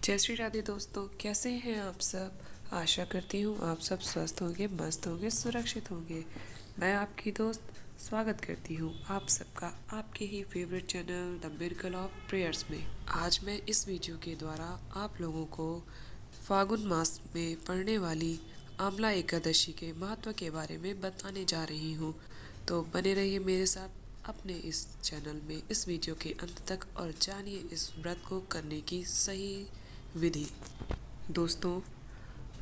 जय श्री राधे दोस्तों, कैसे हैं आप सब। आशा करती हूँ आप सब स्वस्थ होंगे, मस्त होंगे, सुरक्षित होंगे। मैं आपकी दोस्त स्वागत करती हूँ आप सबका आपके ही favourite channel the miracle of prayers में। आज मैं इस वीडियो के द्वारा आप लोगों को फागुन मास में पड़ने वाली आमला एकादशी के महत्व के बारे में बताने जा रही हूँ। तो बने रहिए मेरे साथ अपने इस चैनल में इस वीडियो के अंत तक और जानिए इस व्रत को करने की सही विधि। दोस्तों,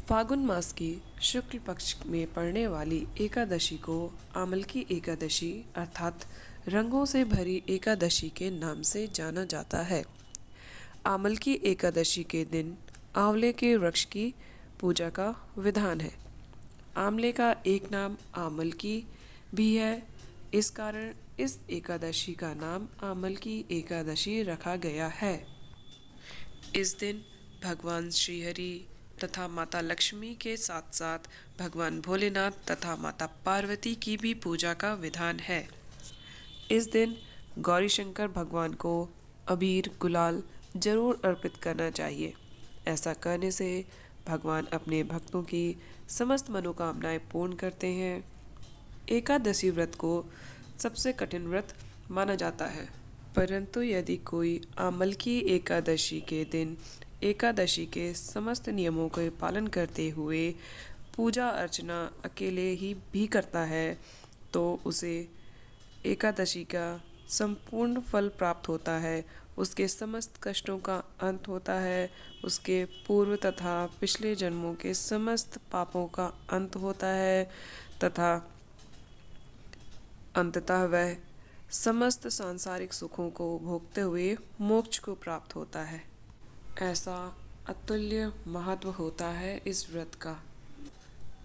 फागुन मास की शुक्ल पक्ष में पड़ने वाली एकादशी को आमल की एकादशी अर्थात रंगों से भरी एकादशी के नाम से जाना जाता है। आमल की एकादशी के दिन आंवले के वृक्ष की पूजा का विधान है। आंवले का एक नाम आमल की भी है, इस कारण इस एकादशी का नाम आमल की एकादशी रखा गया है। इस दिन भगवान श्रीहरि तथा माता लक्ष्मी के साथ साथ भगवान भोलेनाथ तथा माता पार्वती की भी पूजा का विधान है। इस दिन गौरी शंकर भगवान को अबीर गुलाल जरूर अर्पित करना चाहिए। ऐसा करने से भगवान अपने भक्तों की समस्त मनोकामनाएं पूर्ण करते हैं। एकादशी व्रत को सबसे कठिन व्रत माना जाता है, परंतु यदि कोई आमल की एकादशी के दिन एकादशी के समस्त नियमों के पालन करते हुए पूजा अर्चना अकेले ही भी करता है तो उसे एकादशी का संपूर्ण फल प्राप्त होता है। उसके समस्त कष्टों का अंत होता है। उसके पूर्व तथा पिछले जन्मों के समस्त पापों का अंत होता है तथा अंततः वह समस्त सांसारिक सुखों को भोगते हुए मोक्ष को प्राप्त होता है। ऐसा अतुल्य महत्व होता है इस व्रत का।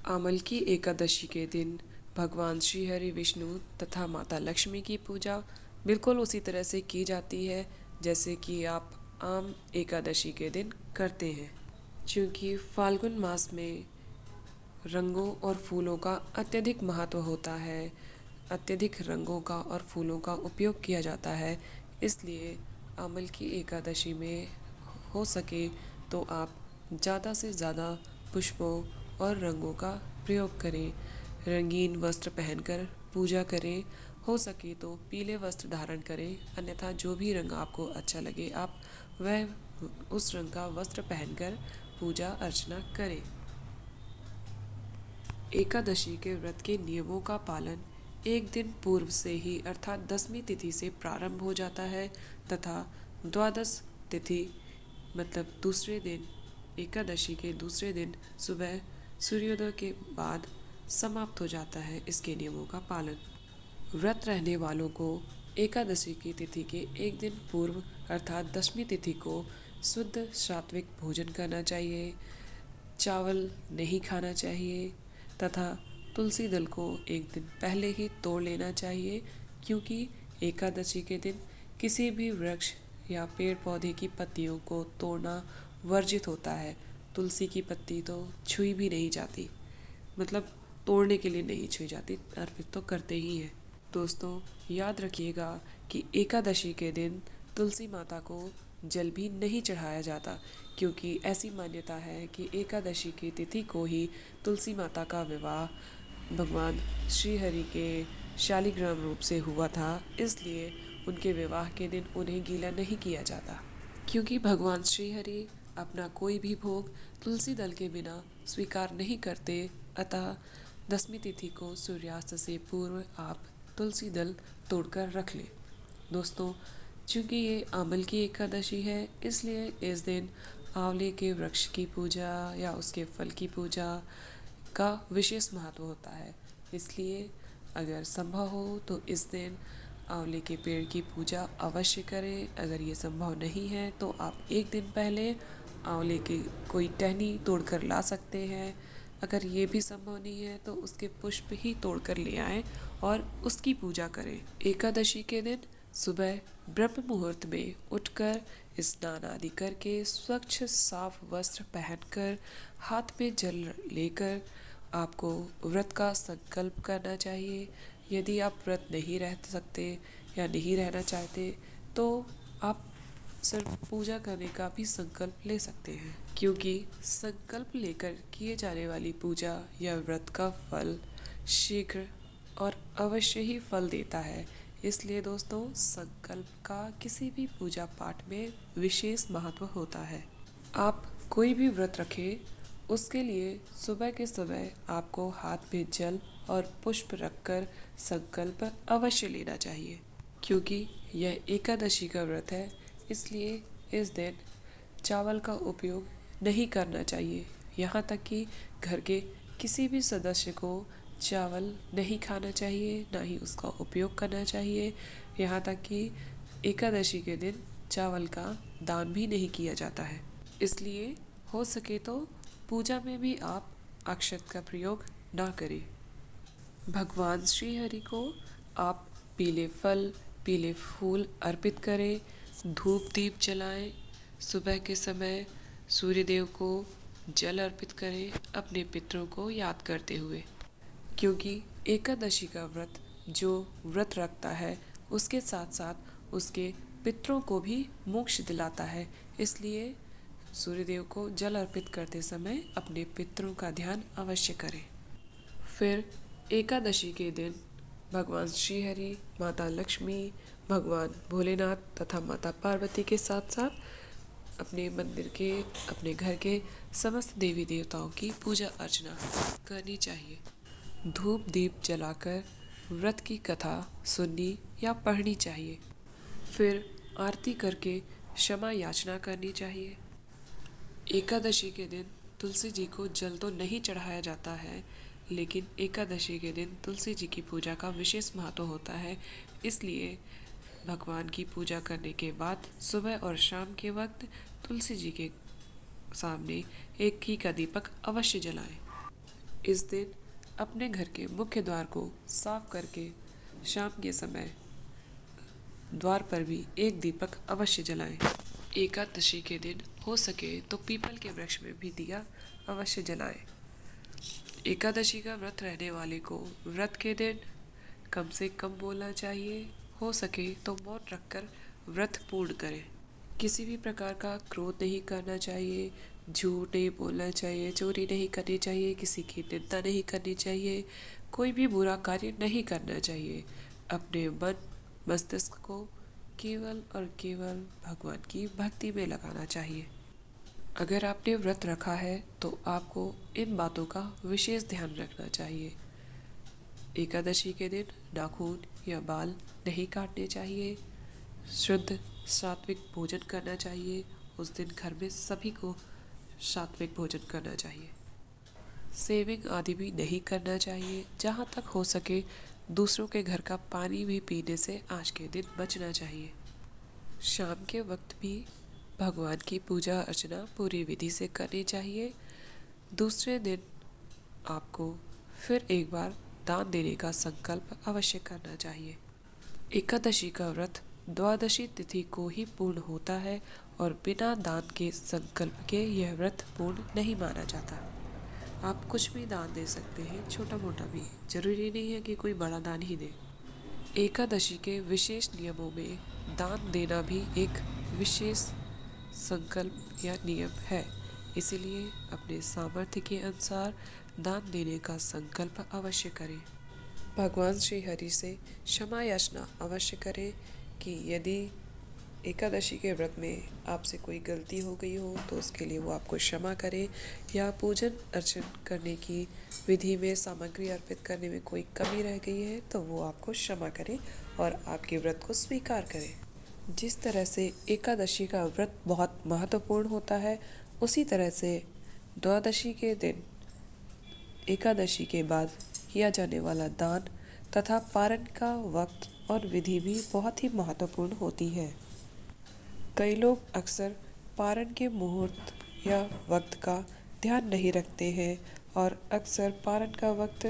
आमल की एकादशी के दिन भगवान श्री हरि विष्णु तथा माता लक्ष्मी की पूजा बिल्कुल उसी तरह से की जाती है जैसे कि आप आम एकादशी के दिन करते हैं। क्योंकि फाल्गुन मास में रंगों और फूलों का अत्यधिक महत्व होता है, अत्यधिक रंगों का और फूलों का उपयोग किया जाता है, इसलिए आमल की एकादशी में हो सके तो आप ज़्यादा से ज़्यादा पुष्पों और रंगों का प्रयोग करें। रंगीन वस्त्र पहनकर पूजा करें। हो सके तो पीले वस्त्र धारण करें, अन्यथा जो भी रंग आपको अच्छा लगे आप वह उस रंग का वस्त्र पहनकर पूजा अर्चना करें। एकादशी के व्रत के नियमों का पालन एक दिन पूर्व से ही अर्थात 10वीं तिथि से प्रारंभ हो जाता है तथा द्वादश तिथि मतलब दूसरे दिन एकादशी के दूसरे दिन सुबह सूर्योदय के बाद समाप्त हो जाता है इसके नियमों का पालन। व्रत रहने वालों को एकादशी की तिथि के एक दिन पूर्व अर्थात 10वीं तिथि को शुद्ध सात्विक भोजन करना चाहिए, चावल नहीं खाना चाहिए तथा तुलसी दल को एक दिन पहले ही तोड़ लेना चाहिए, क्योंकि एकादशी के दिन किसी भी वृक्ष या पेड़ पौधे की पत्तियों को तोड़ना वर्जित होता है। तुलसी की पत्ती तो छुई भी नहीं जाती, मतलब तोड़ने के लिए नहीं छुई जाती, अर्पित तो करते ही हैं। दोस्तों, याद रखिएगा कि एकादशी के दिन तुलसी माता को जल भी नहीं चढ़ाया जाता, क्योंकि ऐसी मान्यता है कि एकादशी की तिथि को ही तुलसी माता का विवाह भगवान श्री हरि के शालिग्राम रूप से हुआ था, इसलिए उनके विवाह के दिन उन्हें गीला नहीं किया जाता। क्योंकि भगवान श्री हरि अपना कोई भी भोग तुलसी दल के बिना स्वीकार नहीं करते, अतः 10वीं तिथि को सूर्यास्त से पूर्व आप तुलसी दल तोड़कर रख लें। दोस्तों, चूँकि ये आमल की एकादशी है, इसलिए इस दिन आंवले के वृक्ष की पूजा या उसके फल की पूजा का विशेष महत्व होता है। इसलिए अगर संभव हो तो इस दिन आंवले के पेड़ की पूजा अवश्य करें। अगर ये संभव नहीं है तो आप एक दिन पहले आंवले की कोई टहनी तोड़कर ला सकते हैं। अगर ये भी संभव नहीं है तो उसके पुष्प ही तोड़कर ले आएं और उसकी पूजा करें। एकादशी के दिन सुबह ब्रह्म मुहूर्त में उठकर स्नान आदि करके स्वच्छ साफ वस्त्र पहनकर हाथ में जल लेकर आपको व्रत का संकल्प करना चाहिए। यदि आप व्रत नहीं रह सकते या नहीं रहना चाहते तो आप सिर्फ पूजा करने का भी संकल्प ले सकते हैं, क्योंकि संकल्प लेकर किए जाने वाली पूजा या व्रत का फल शीघ्र और अवश्य ही फल देता है। इसलिए दोस्तों, संकल्प का किसी भी पूजा पाठ में विशेष महत्व होता है। आप कोई भी व्रत रखें, उसके लिए सुबह के समय आपको हाथ में जल और पुष्प रखकर संकल्प अवश्य लेना चाहिए, क्योंकि यह एकादशी का व्रत है। इसलिए इस दिन चावल का उपयोग नहीं करना चाहिए। यहाँ तक कि घर के किसी भी सदस्य को चावल नहीं खाना चाहिए, ना ही उसका उपयोग करना चाहिए। यहाँ तक कि एकादशी के दिन चावल का दान भी नहीं किया जाता है। इसलिए हो सके तो पूजा में भी आप अक्षत का प्रयोग ना करें। भगवान श्री हरि को आप पीले फल, पीले फूल अर्पित करें, धूप दीप जलाएं, सुबह के समय सूर्यदेव को जल अर्पित करें, अपने पितरों को याद करते हुए, क्योंकि एकादशी का व्रत जो व्रत रखता है उसके साथ साथ उसके पितरों को भी मोक्ष दिलाता है। इसलिए सूर्यदेव को जल अर्पित करते समय अपने पितरों का ध्यान अवश्य करें। फिर एकादशी के दिन भगवान श्री हरि, माता लक्ष्मी, भगवान भोलेनाथ तथा माता पार्वती के साथ साथ अपने मंदिर के, अपने घर के समस्त देवी देवताओं की पूजा अर्चना करनी चाहिए। धूप दीप जलाकर व्रत की कथा सुननी या पढ़नी चाहिए। फिर आरती करके क्षमा याचना करनी चाहिए। एकादशी के दिन तुलसी जी को जल तो नहीं चढ़ाया जाता है, लेकिन एकादशी के दिन तुलसी जी की पूजा का विशेष महत्व होता है। इसलिए भगवान की पूजा करने के बाद सुबह और शाम के वक्त तुलसी जी के सामने एक घी का दीपक अवश्य जलाएं। इस दिन अपने घर के मुख्य द्वार को साफ करके शाम के समय द्वार पर भी एक दीपक अवश्य जलाएं। एकादशी के दिन हो सके तो पीपल के वृक्ष में भी दिया अवश्य जलाएं। एकादशी का व्रत रहने वाले को व्रत के दिन कम से कम बोलना चाहिए। हो सके तो मौन रखकर व्रत पूर्ण करें। किसी भी प्रकार का क्रोध नहीं करना चाहिए, झूठ नहीं बोलना चाहिए, चोरी नहीं करनी चाहिए, किसी की निंदा नहीं करनी चाहिए, कोई भी बुरा कार्य नहीं करना चाहिए। अपने मन मस्तिष्क को केवल और केवल भगवान की भक्ति में लगाना चाहिए। अगर आपने व्रत रखा है तो आपको इन बातों का विशेष ध्यान रखना चाहिए। एकादशी के दिन नाखून या बाल नहीं काटने चाहिए। शुद्ध सात्विक भोजन करना चाहिए। उस दिन घर में सभी को सात्विक भोजन करना चाहिए। सेविंग आदि भी नहीं करना चाहिए। जहाँ तक हो सके दूसरों के घर का पानी भी पीने से आज के दिन बचना चाहिए। शाम के वक्त भी भगवान की पूजा अर्चना पूरी विधि से करनी चाहिए। दूसरे दिन आपको फिर एक बार दान देने का संकल्प अवश्य करना चाहिए। एकादशी का व्रत द्वादशी तिथि को ही पूर्ण होता है और बिना दान के संकल्प के यह व्रत पूर्ण नहीं माना जाता। आप कुछ भी दान दे सकते हैं, छोटा मोटा भी, जरूरी नहीं है कि कोई बड़ा दान ही दे। एकादशी के विशेष नियमों में दान देना भी एक विशेष संकल्प या नियम है। इसीलिए अपने सामर्थ्य के अनुसार दान देने का संकल्प अवश्य करें। भगवान श्री हरि से क्षमा याचना अवश्य करें कि यदि एकादशी के व्रत में आपसे कोई गलती हो गई हो तो उसके लिए वो आपको क्षमा करे, या पूजन अर्चन करने की विधि में सामग्री अर्पित करने में कोई कमी रह गई है तो वो आपको क्षमा करे और आपके व्रत को स्वीकार करे। जिस तरह से एकादशी का व्रत बहुत महत्वपूर्ण होता है, उसी तरह से द्वादशी के दिन एकादशी के बाद किया जाने वाला दान तथा पारण का वक्त और विधि भी बहुत ही महत्वपूर्ण होती है। कई लोग अक्सर पारण के मुहूर्त या वक्त का ध्यान नहीं रखते हैं और अक्सर पारण का वक्त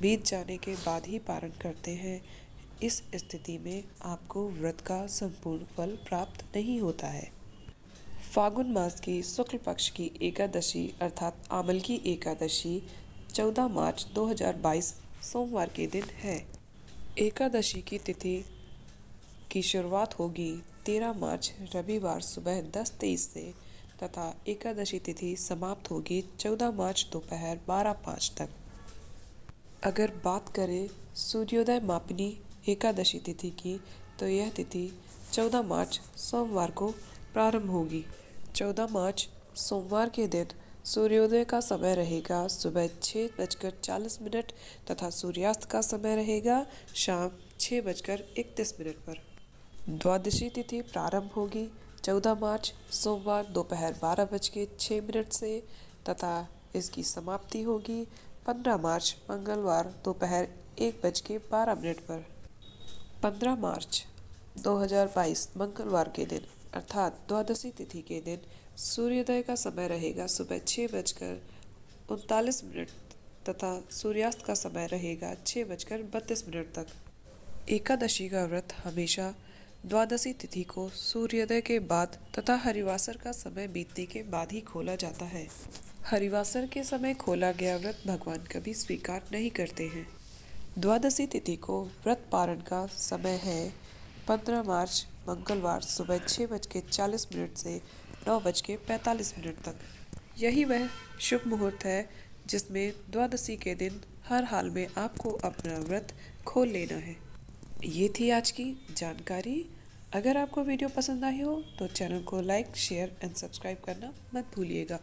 बीत जाने के बाद ही पारण करते हैं। इस स्थिति में आपको व्रत का संपूर्ण फल प्राप्त नहीं होता है। फागुन मास की शुक्ल पक्ष की एकादशी अर्थात आमल की एकादशी 14 मार्च 2022 सोमवार के दिन है। एकादशी की तिथि की शुरुआत होगी 13 मार्च रविवार सुबह 10:23 से तथा एकादशी तिथि समाप्त होगी 14 मार्च दोपहर 12:05 तक। अगर बात करें सूर्योदय मापिनी एकादशी तिथि की, तो यह तिथि 14 मार्च सोमवार को प्रारंभ होगी। 14 मार्च सोमवार के दिन सूर्योदय का समय रहेगा सुबह 6:40 तथा सूर्यास्त का समय रहेगा शाम 6:31 पर। द्वादशी तिथि प्रारंभ होगी 14 मार्च सोमवार दोपहर 12:06 से तथा इसकी समाप्ति होगी 15 मार्च मंगलवार दोपहर 1:12 पर। 15 मार्च 2022 मंगलवार के दिन अर्थात द्वादशी तिथि के दिन सूर्योदय का समय रहेगा सुबह 6:39 तथा सूर्यास्त का समय रहेगा 6:32 तक। एकादशी का व्रत हमेशा द्वादशी तिथि को सूर्योदय के बाद तथा हरिवासर का समय बीतने के बाद ही खोला जाता है। हरिवासर के समय खोला गया व्रत भगवान कभी स्वीकार नहीं करते हैं। द्वादशी तिथि को व्रत पारण का समय है 15 मार्च मंगलवार सुबह 6:40 से 9:45 तक। यही वह शुभ मुहूर्त है जिसमें द्वादशी के दिन हर हाल में आपको अपना व्रत खोल लेना है। ये थी आज की जानकारी। अगर आपको वीडियो पसंद आई हो तो चैनल को लाइक, शेयर एंड सब्सक्राइब करना मत भूलिएगा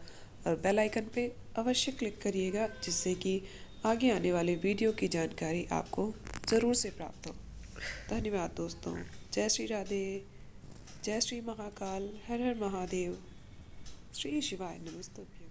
और बेल आइकन पे अवश्य क्लिक करिएगा जिससे कि आगे आने वाले वीडियो की जानकारी आपको ज़रूर से प्राप्त हो। धन्यवाद दोस्तों। जय श्री राधे, जय श्री महाकाल, हर हर महादेव, श्री शिवाय नमस्तुभ्यं।